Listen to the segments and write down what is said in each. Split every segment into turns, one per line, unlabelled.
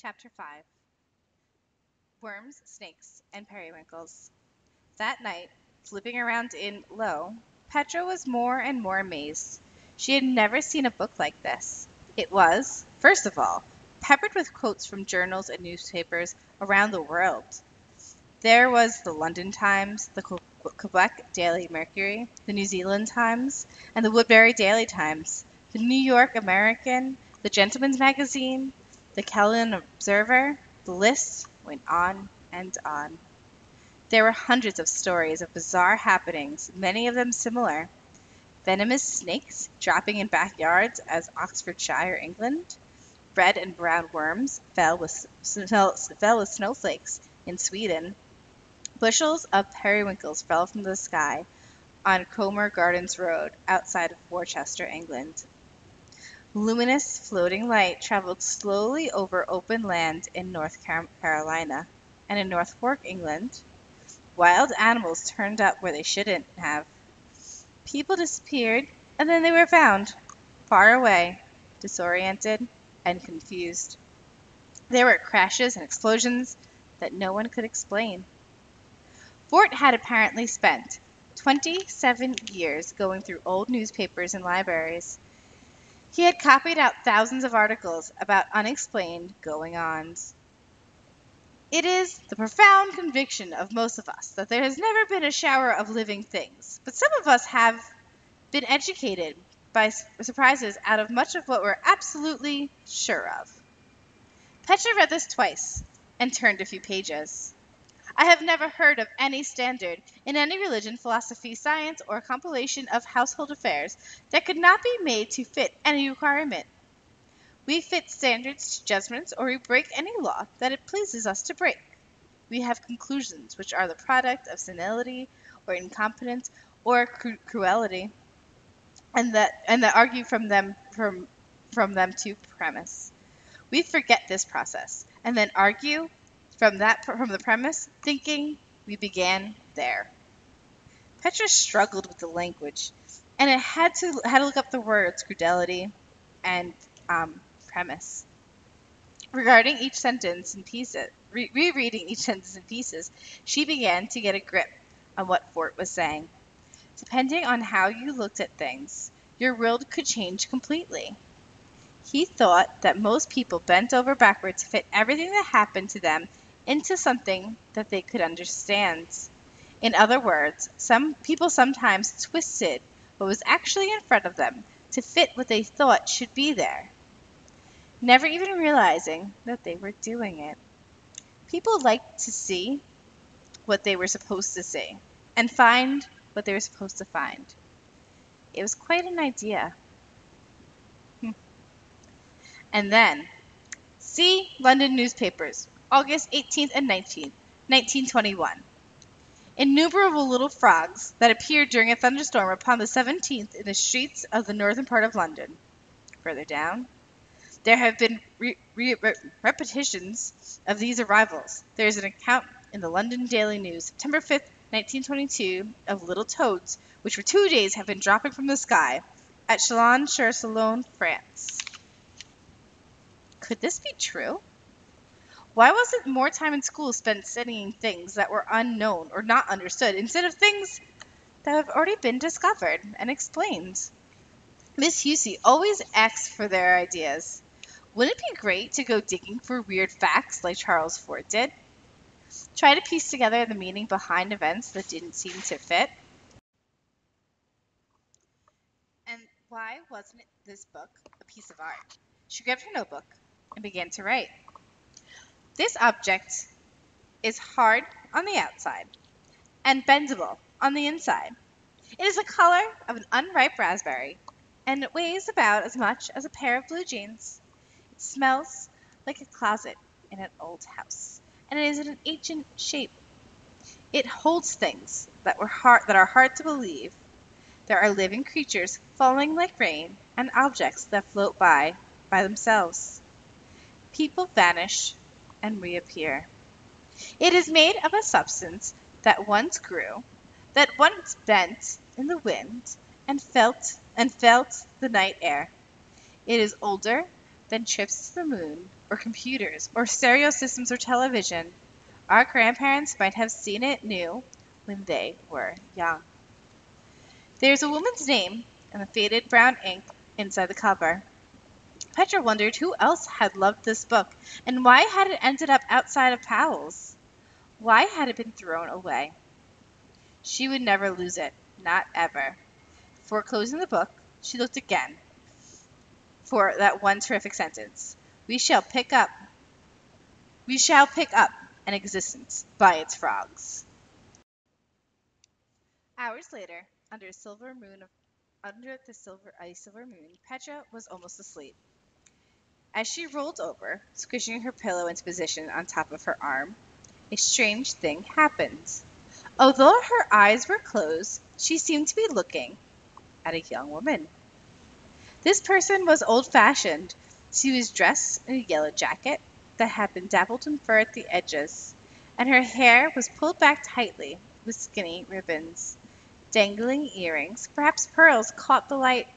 Chapter 5. Worms, Snakes, and Periwinkles. That night, slipping around in Low, Petra was more and more amazed. She had never seen a book like this. It was, first of all, peppered with quotes from journals and newspapers around the world. There was the London Times, the Quebec Daily Mercury, the New Zealand Times, and the Woodbury Daily Times, the New York American, the Gentleman's Magazine, the Kellen Observer. The list went on and on. There were hundreds of stories of bizarre happenings, many of them similar. Venomous snakes dropping in backyards as Oxfordshire, England. Red and brown worms fell with snowflakes in Sweden. Bushels of periwinkles fell from the sky on Cromer Gardens Road, outside of Worcester, England. Luminous floating light traveled slowly over open land in North Carolina, and in North Fork, England, wild animals turned up where they shouldn't have. People disappeared, and then they were found, far away, disoriented, and confused. There were crashes and explosions that no one could explain. Fort had apparently spent 27 years going through old newspapers and libraries. He had copied out thousands of articles about unexplained going-ons. It is the profound conviction of most of us that there has never been a shower of living things, but some of us have been educated by surprises out of much of what we're absolutely sure of. Petra read this twice and turned a few pages. I have never heard of any standard in any religion, philosophy, science, or compilation of household affairs that could not be made to fit any requirement. We fit standards to judgments, or we break any law that it pleases us to break. We have conclusions which are the product of senility, or incompetence, or cruelty, and that argue from them to premise. We forget this process, and then argue from the premise, thinking we began there. Petra struggled with the language, and it had to look up the words crudelity and premise. Regarding each sentence in pieces, rereading each sentence in pieces, she began to get a grip on what Fort was saying. Depending on how you looked at things, your world could change completely. He thought that most people bent over backward to fit everything that happened to them into something that they could understand. In other words, some people sometimes twisted what was actually in front of them to fit what they thought should be there, never even realizing that they were doing it. People liked to see what they were supposed to see and find what they were supposed to find. It was quite an idea. And then, see London newspapers, August 18th and 19th, 1921. Innumerable little frogs that appeared during a thunderstorm upon the 17th in the streets of the northern part of London. Further down, there have been repetitions of these arrivals. There is an account in the London Daily News, September 5th, 1922, of little toads, which for 2 days have been dropping from the sky at Chalon-sur-Saône, France. Could this be true? Why wasn't more time in school spent studying things that were unknown or not understood instead of things that have already been discovered and explained? Miss Hussey always asks for their ideas. Wouldn't it be great to go digging for weird facts like Charles Fort did? Try to piece together the meaning behind events that didn't seem to fit? And why wasn't this book a piece of art? She grabbed her notebook and began to write. This object is hard on the outside and bendable on the inside. It is the color of an unripe raspberry, and it weighs about as much as a pair of blue jeans. It smells like a closet in an old house, and it is in an ancient shape. It holds things that are hard to believe. There are living creatures falling like rain, and objects that float by themselves. People vanish and reappear. It is made of a substance that once grew, that once bent in the wind and felt the night air. It is older than trips to the moon, or computers, or stereo systems or television. Our grandparents might have seen it new when they were young. There's a woman's name in the faded brown ink inside the cover. Petra wondered who else had loved this book, and why had it ended up outside of Powell's? Why had it been thrown away? She would never lose it, not ever. Before closing the book, she looked again for that one terrific sentence. We shall pick up an existence by its frogs. Hours later, under the silver moon, Petra was almost asleep. As she rolled over, squishing her pillow into position on top of her arm, a strange thing happened. Although her eyes were closed, she seemed to be looking at a young woman. This person was old-fashioned. She was dressed in a yellow jacket that had been dappled in fur at the edges, and her hair was pulled back tightly with skinny ribbons. Dangling earrings, perhaps pearls, caught the light.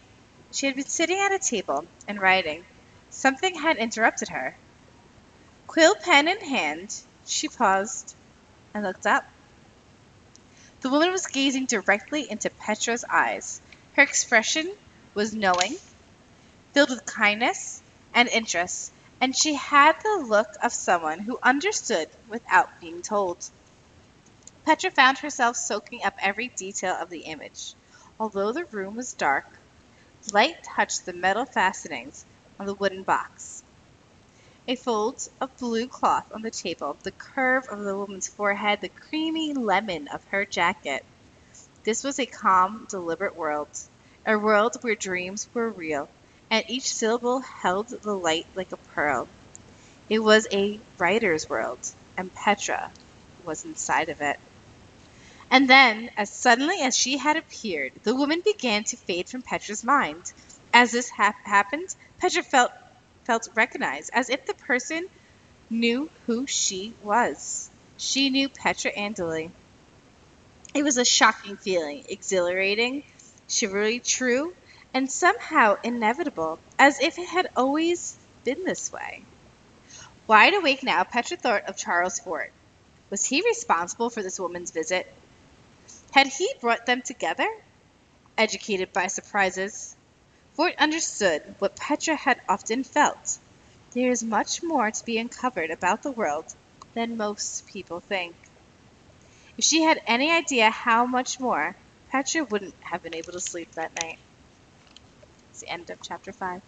She had been sitting at a table and writing. Something had interrupted her. Quill pen in hand, she paused and looked up. The woman was gazing directly into Petra's eyes. Her expression was knowing, filled with kindness and interest, and she had the look of someone who understood without being told. Petra found herself soaking up every detail of the image. Although the room was dark, light touched the metal fastenings on the wooden box. A fold of blue cloth on the table, the curve of the woman's forehead, the creamy lemon of her jacket. This was a calm, deliberate world, a world where dreams were real, and each syllable held the light like a pearl. It was a writer's world, and Petra was inside of it. And then, as suddenly as she had appeared, the woman began to fade from Petra's mind. As this happened, Petra felt recognized, as if the person knew who she was. She knew Petra Andali. It was a shocking feeling, exhilarating, chivalry true, and somehow inevitable, as if it had always been this way. Wide awake now, Petra thought of Charles Fort. Was he responsible for this woman's visit? Had he brought them together? Educated by surprises, Fort understood what Petra had often felt. There is much more to be uncovered about the world than most people think. If she had any idea how much more, Petra wouldn't have been able to sleep that night. It's the end of chapter 5.